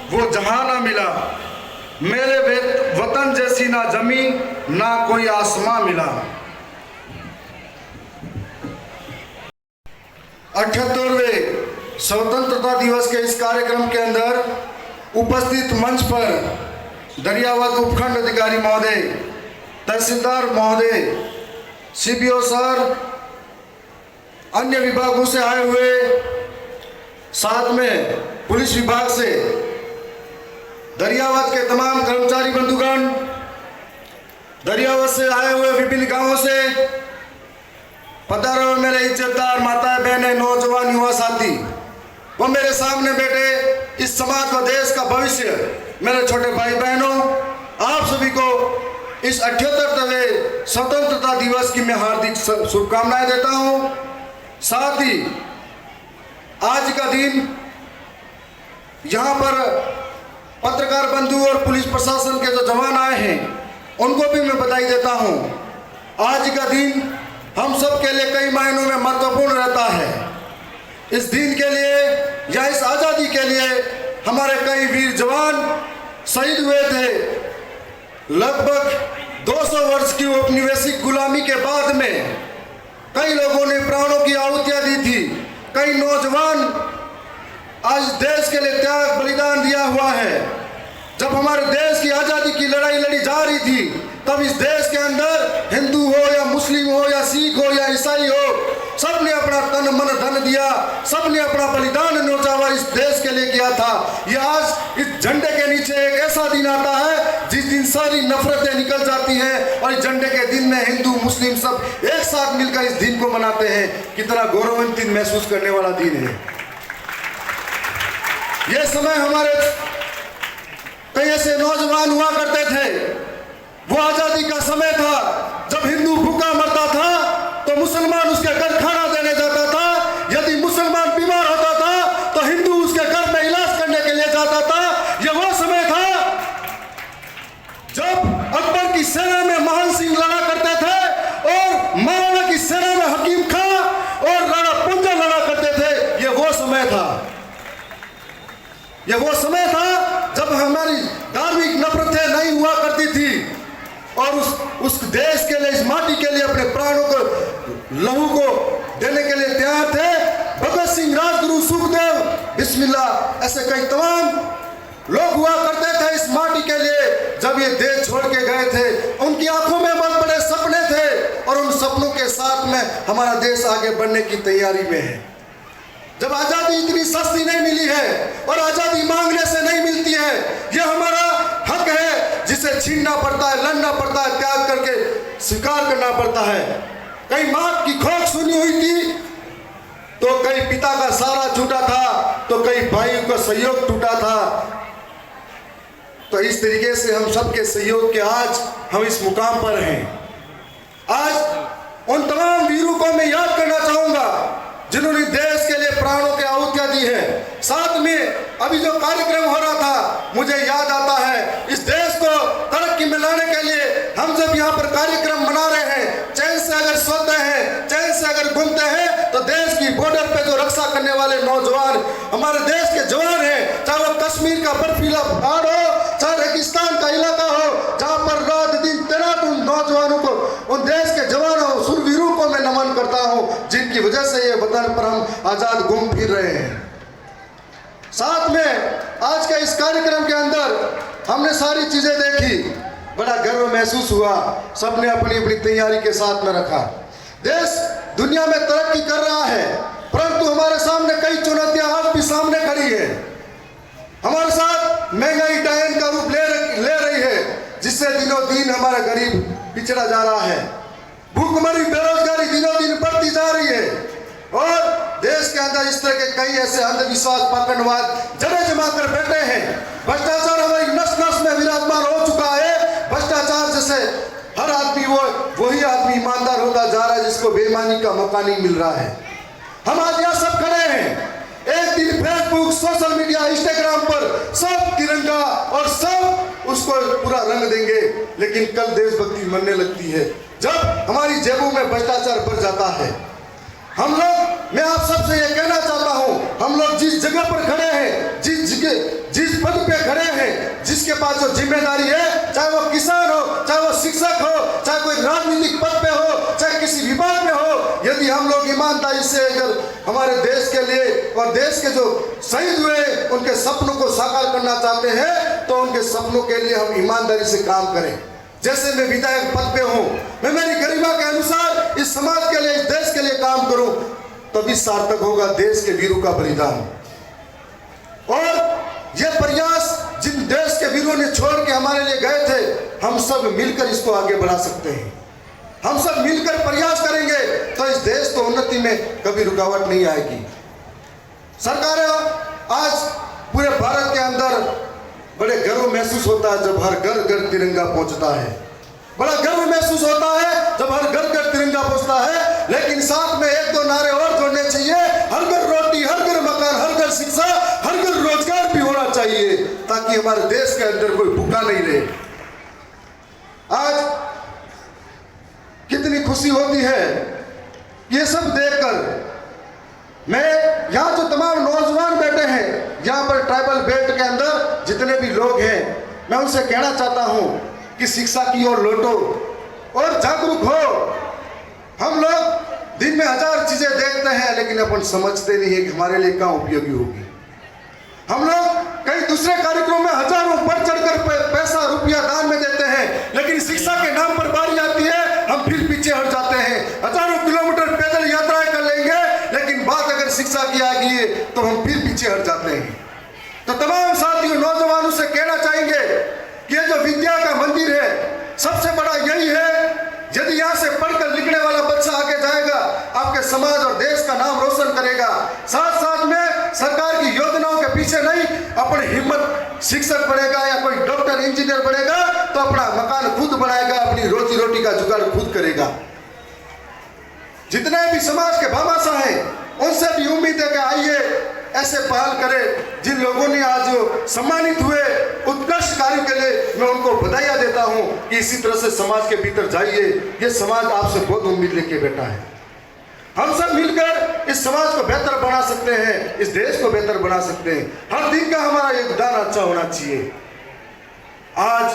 वो जहां ना मिला, मेरे वतन जैसी ना जमीन ना कोई आसमां मिला। 78वें स्वतंत्रता दिवस के इस कार्यक्रम के अंदर उपस्थित मंच पर दरियावद उपखंड अधिकारी महोदय, तहसीलदार महोदय, सीबीओ सर, अन्य विभागों से आए हुए, साथ में पुलिस विभाग से, दरियावद के तमाम कर्मचारी बंधुगण, दरियावद से आए हुए विभिन्न गांवों से पधारे हुए मेरे इज्जतदार माताएं, बहनें, नौजवान, युवा साथी, वो मेरे सामने बैठे इस समाज व देश का भविष्य, मेरे छोटे भाई बहनों, आप सभी को इस 78वें स्वतंत्रता दिवस की मैं हार्दिक शुभकामनाएं देता हूं। साथ ही आज का दिन यहाँ पर पत्रकार बंधु और पुलिस प्रशासन के जो जवान आए हैं उनको भी मैं बधाई देता हूं। आज का दिन हम सब के लिए कई मायनों में महत्वपूर्ण रहता है। इस दिन के लिए या इस आज़ादी के लिए हमारे कई वीर जवान शहीद हुए थे। लगभग 200 वर्ष की औपनिवेशिक गुलामी के बाद में कई लोगों ने प्राणों की आहुतियां दी थी। कई नौजवान आज देश के लिए त्याग बलिदान दिया हुआ है। जब हमारे देश की आज़ादी की लड़ाई लड़ी जा रही थी तब इस देश के अंदर हिंदू हो या मुस्लिम हो या सिख हो या ईसाई हो, सब ने अपना तन मन धन दिया, सब ने अपना बलिदान न्योछावर इस देश के लिए किया था। ये आज इस झंडे के नीचे एक ऐसा दिन आता है जिस दिन सारी नफरतें निकल जाती हैं और इस झंडे के दिन में हिंदू मुस्लिम सब एक साथ मिलकर इस दिन को मनाते हैं। कितना गौरवान्वित महसूस करने वाला दिन है। ये समय हमारे कई ऐसे नौजवान हुआ करते थे, वो आजादी का समय था जब हिंदू भूखा मरता था तो मुसलमान उसके घर खाना देने जाता था। यदि मुसलमान बीमार होता था तो हिंदू उसके घर में इलाज करने के लिए जाता था। यह वो समय था जब अकबर की सेना में महान सिंह लड़ा करते थे और महाराणा की सेना में हकीम खां और राणा पुंजा लड़ा करते थे। यह वो समय था, यह वो समय था जब हमारी धार्मिक नफरतें नहीं हुआ करती थी और उस देश के लिए, इस माटी के लिए अपने प्राणों को, लहू को देने के लिए तैयार थे। भगत सिंह, राजगुरु, सुखदेव, बिस्मिल्लाह, ऐसे कई तमाम लोग हुआ करते थे इस माटी के लिए। जब ये देश छोड़ के गए थे उनकी आंखों में बहुत बड़े सपने थे और उन सपनों के साथ में हमारा देश आगे बढ़ने की तैयारी में है। जब आज़ादी इतनी सस्ती नहीं मिली है और आज़ादी मांगने से नहीं मिलती है, ये हमारा हक है जिसे छीनना पड़ता है, लड़ना पड़ता है, त्याग करके स्वीकार करना पड़ता है। कई माँ की खोख सुनी हुई थी तो कई पिता का सहारा छूटा था तो कई भाइयों का सहयोग टूटा था। तो इस तरीके से हम सबके सहयोग के आज हम इस मुकाम पर हैं। आज उन तमाम वीरों को मैं याद करना चाहूंगा जिन्होंने देश के लिए प्राणों की आहुतियां दी है। साथ में अभी जो कार्यक्रम हो रहा था, मुझे याद आता है इस देश को तरक्की में लाने के लिए हम जब यहाँ पर कार्यक्रम मना रहे हैं, चैन से अगर सोते हैं, चैन से अगर घूमते हैं तो देश की बॉर्डर पे जो रक्षा करने वाले नौजवान हमारे देश के जवान हैं, चाहे वो कश्मीर का बर्फीला पहाड़ हो, चाहे रेगिस्तान का इलाका हो, जहाँ पर रात दिन तैनात उन नौजवानों को, उन देश के जवानों, शूरवीरों को मैं नमन करता हूँ जिनकी वजह से ये वतन पर हम आजाद घूम फिर रहे हैं। साथ में आज के इस कार्यक्रम के अंदर हमने सारी चीजें देखी, बड़ा गर्व महसूस हुआ। सबने अपनी अपनी तैयारी के साथ में रखा। देश दुनिया में तरक्की कर रहा है परंतु हमारे सामने कई चुनौतियां आज भी सामने खड़ी है। हमारे साथ महंगाई डायन का रूप ले रही है जिससे दिनों दिन हमारा गरीब पिछड़ा जा रहा है। भूखमरी, बेरोजगारी दिनों दिन बढ़ती जा रही है और देश के अंदर इस तरह के कई ऐसे अंधविश्वास, पाखंडवाद जड़े जमा कर बैठे हैं। भ्रष्टाचार हमारी नस नस में विराजमान हो चुका है। भ्रष्टाचार जैसे हर आदमी वही आदमी ईमानदार होता जा रहा है जिसको बेईमानी का मौका नहीं मिल रहा है। हम आज यहाँ सब खड़े हैं, एक दिन फेसबुक, सोशल मीडिया, इंस्टाग्राम पर सब तिरंगा और सब उसको पूरा रंग देंगे, लेकिन कल देशभक्ति मरने लगती है जब हमारी जेबों में भ्रष्टाचार बढ़ जाता है। हम लोग, मैं आप सबसे ये कहना चाहता हूँ, हम लोग जिस जगह पर खड़े हैं, जिस पद पे जो जिम्मेदारी है, चाहे वो किसान हो, चाहे वो शिक्षक हो, चाहे कोई राजनीतिक पद पे हो, चाहे किसी विभाग में हो, यदि हम लोग ईमानदारी से अगर हमारे देश के लिए और देश के जो शहीद हुए उनके सपनों को साकार करना चाहते हैं, तो उनके सपनों के लिए हम ईमानदारी से काम करें। जैसे मैं विधायक पद पे हूँ, मैं मेरी गरिमा के अनुसार इस समाज के लिए, इस देश के लिए काम करूं, तभी सार्थक होगा देश के वीरों का बलिदान। और यह प्रयास जिन देश के वीरों ने छोड़ के हमारे लिए गए थे, हम सब मिलकर इसको आगे बढ़ा सकते हैं। हम सब मिलकर प्रयास करेंगे तो इस देश को उन्नति में कभी रुकावट नहीं आएगी। सरकारें आज पूरे भारत के अंदर बड़े गर्व महसूस होता है जब हर घर घर तिरंगा पहुंचता है। बड़ा गर्व महसूस होता है जब हर घर घर तिरंगा पहुंचता है, लेकिन साथ में एक दो नारे और जोड़ने चाहिए। हर घर रोटी, हर घर मकान, हर घर शिक्षा, हर घर रोजगार भी होना चाहिए, ताकि हमारे देश के अंदर कोई भूखा नहीं रहे। आज कितनी खुशी होती है ये सब देखकर। मैं यहाँ जो तमाम नौजवान बैठे हैं, यहाँ पर ट्राइबल बेल्ट के अंदर जितने भी लोग हैं, मैं उनसे कहना चाहता हूँ कि शिक्षा की ओर लौटो और जागरूक हो। हम लोग दिन में 1000 चीजें देखते हैं, लेकिन अपन समझते नहीं है कि हमारे लिए क्या उपयोगी होगी। हम लोग कई दूसरे कार्यक्रमों में हजारों बढ़ चढ़कर पैसा रुपया दान में देते हैं, लेकिन शिक्षा के नाम पर बारी आती है, हम फिर पीछे हट जाते हैं। हजारों किलोमीटर पैदल यात्राएं कर लेंगे, लेकिन बात अगर शिक्षा की आ गई है तो हम फिर पीछे हट जाते हैं। तो तमाम साथियों, नौजवानों से कहना चाहेंगे कि ये जो विद्या का मंदिर है, सबसे बड़ा यही है। यदि यहाँ से पढ़कर लिखने वाला बच्चा आगे जाएगा, आपके समाज और देश का नाम रोशन करेगा। साथ साथ में सरकार की योजनाओं के पीछे नहीं, अपनी हिम्मत शिक्षक बनेगा या कोई डॉक्टर इंजीनियर बनेगा तो अपना मकान खुद बनाएगा, अपनी रोजी रोटी का जुगाड़ खुद करेगा। जितने भी समाज के भामाशाह हैं, उनसे भी उम्मीद है कि आइए ऐसे पहल करें। जिन लोगों ने आज सम्मानित हुए उत्कृष्ट कार्य के लिए, मैं उनको बधाई देता हूं कि इसी तरह से समाज के भीतर जाइए। ये समाज आपसे बहुत उम्मीद लेके बैठा है। हम सब मिलकर इस समाज को बेहतर बना सकते हैं, इस देश को बेहतर बना सकते हैं। हर दिन का हमारा योगदान अच्छा होना चाहिए। आज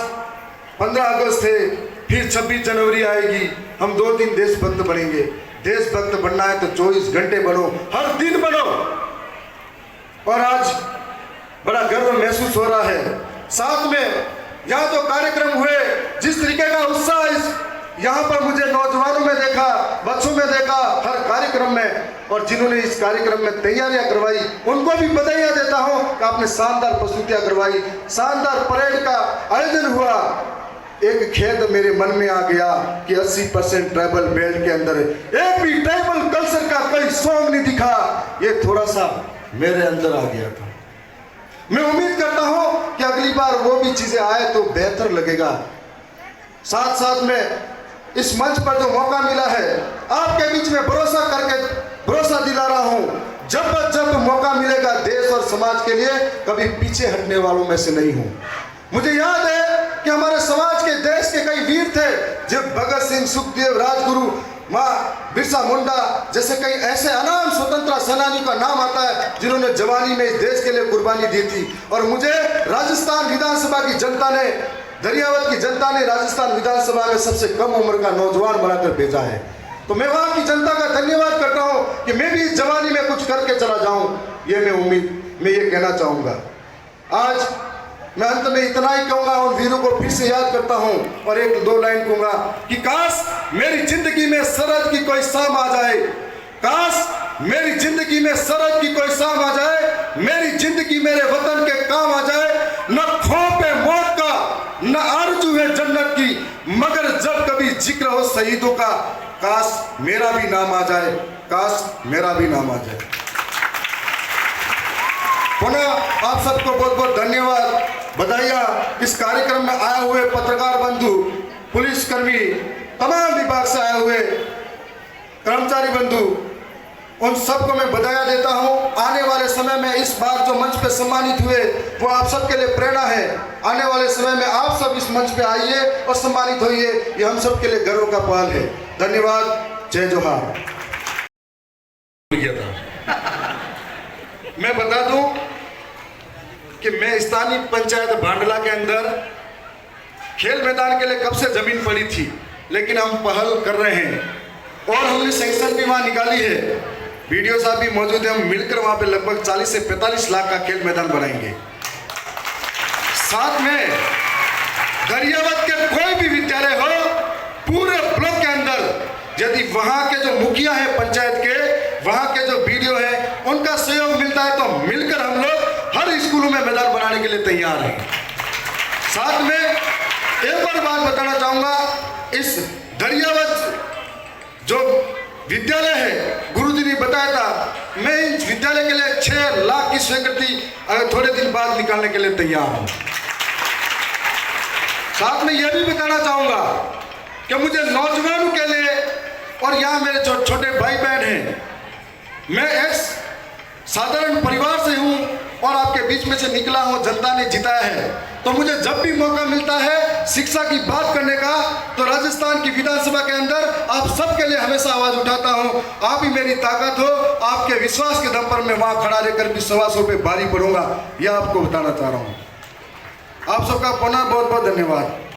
15 अगस्त है, फिर 26 जनवरी आएगी, हम 2 दिन देशभक्त बनेंगे। देशभक्त बनना है तो 24 घंटे बनो, हर दिन बनो। और आज बड़ा गर्व महसूस हो रहा है। साथ में यहाँ जो कार्यक्रम हुए, जिस तरीके का उत्साह इस यहाँ पर मुझे नौजवानों में देखा, बच्चों में देखा, हर कार्यक्रम में, और जिन्होंने इस कार्यक्रम में तैयारियां करवाई, उनको भी बधाई देता हूँ कि आपने शानदार प्रस्तुतियां करवाई, शानदार परेड का आयोजन हुआ। एक खेद मेरे मन में आ गया कि 80% ट्राइबल बेल्ट के अंदर एक भी ट्राइबल कल्चर का कोई सॉन्ग नहीं दिखा। ये थोड़ा सा मेरे अंदर आ गया था। मैं उम्मीद करता हूं कि अगली बार वो भी चीजें आए तो बेहतर लगेगा। साथ साथ में इस मंच पर जो मौका मिला है, आपके बीच में भरोसा करके भरोसा दिला रहा हूं, जब मौका मिलेगा देश और समाज के लिए कभी पीछे हटने वालों में से नहीं हूं। मुझे याद है कि हमारे समाज के, देश के कई वीर थे, जब भगत सिंह, सुखदेव, राजगुरु, माँ बिरसा मुंडा जैसे कई ऐसे अनाम स्वतंत्रता सेनानी का नाम आता है जिन्होंने जवानी में इस देश के लिए कुर्बानी दी थी। और मुझे राजस्थान विधानसभा की जनता ने, दरियावत की जनता ने राजस्थान विधानसभा में सबसे कम उम्र का नौजवान बनाकर भेजा है। तो मैं वहाँ की जनता का धन्यवाद करता हूँ कि मैं भी इस जवानी में कुछ करके चला जाऊँ। ये मैं ये कहना चाहूँगा। आज मैं अंत में इतना ही कहूँगा, उन वीरों को फिर से याद करता हूँ और 1-2 लाइन कहूँगा कि काश मेरी जिंदगी में सरहद की कोई शाम आ जाए, काश मेरी जिंदगी में सरहद की कोई शाम आ जाए, मेरी जिंदगी मेरे वतन के काम आ जाए। न खौफ है मौत का, न आरज़ू है जन्नत की, मगर जब कभी जिक्र हो शहीदों का, काश मेरा भी नाम आ जाए, काश मेरा भी नाम आ जाए। पुनः आप सबको बहुत बहुत धन्यवाद, बधाइयाँ। इस कार्यक्रम में आए हुए पत्रकार बंधु, पुलिसकर्मी, तमाम विभाग से आए हुए कर्मचारी बंधु, उन सबको मैं बधाइयाँ देता हूँ। आने वाले समय में इस बार जो मंच पे सम्मानित हुए वो आप सबके लिए प्रेरणा है। आने वाले समय में आप सब इस मंच पे आइए और सम्मानित होइए, ये हम सब के लिए गर्व का पहल है। धन्यवाद। जय जोहार। मैं बता दूं कि मैं स्थानीय पंचायत भांडला के अंदर खेल मैदान के लिए कब से जमीन पड़ी थी, लेकिन हम पहल कर रहे हैं और हमने सेंक्शन भी वहाँ निकाली है। वीडियो साहब भी मौजूद है। हम मिलकर वहाँ पे लगभग 40 से 45 लाख का खेल मैदान बनाएंगे। साथ में गरियाबंद के कोई भी विद्यालय हो, पूरे ब्लॉक के अंदर यदि वहाँ के जो मुखिया है पंचायत के, वहाँ के जो बीडीओ है, उनका सहयोग मिलता है तो मिलकर हम लोग हर स्कूलों में मैदान बनाने के लिए तैयार हैं। साथ में एक और बात बताना चाहूँगा, इस गरियाबंद जो विद्यालय है, गुरुजी ने बताया था, मैं इस विद्यालय के लिए 6 लाख की स्वीकृति अगर थोड़े दिन बाद निकालने के लिए तैयार हूँ। साथ में यह भी बताना चाहूँगा कि मुझे नौजवानों के लिए, और यहाँ मेरे छोटे भाई बहन हैं, मैं एक साधारण परिवार से हूँ और आपके बीच में से निकला हूँ, जनता ने जिताया है, तो मुझे जब भी मौका मिलता है शिक्षा की बात करने का, तो राजस्थान की विधानसभा के अंदर आप सबके लिए हमेशा आवाज उठाता हूँ। आप ही मेरी ताकत हो, आपके विश्वास के दम पर मैं वहाँ खड़ा रहकर भी 125 पे भारी पड़ूंगा, यह आपको बताना चाह रहा हूँ। आप सबका पुनः बहुत बहुत धन्यवाद।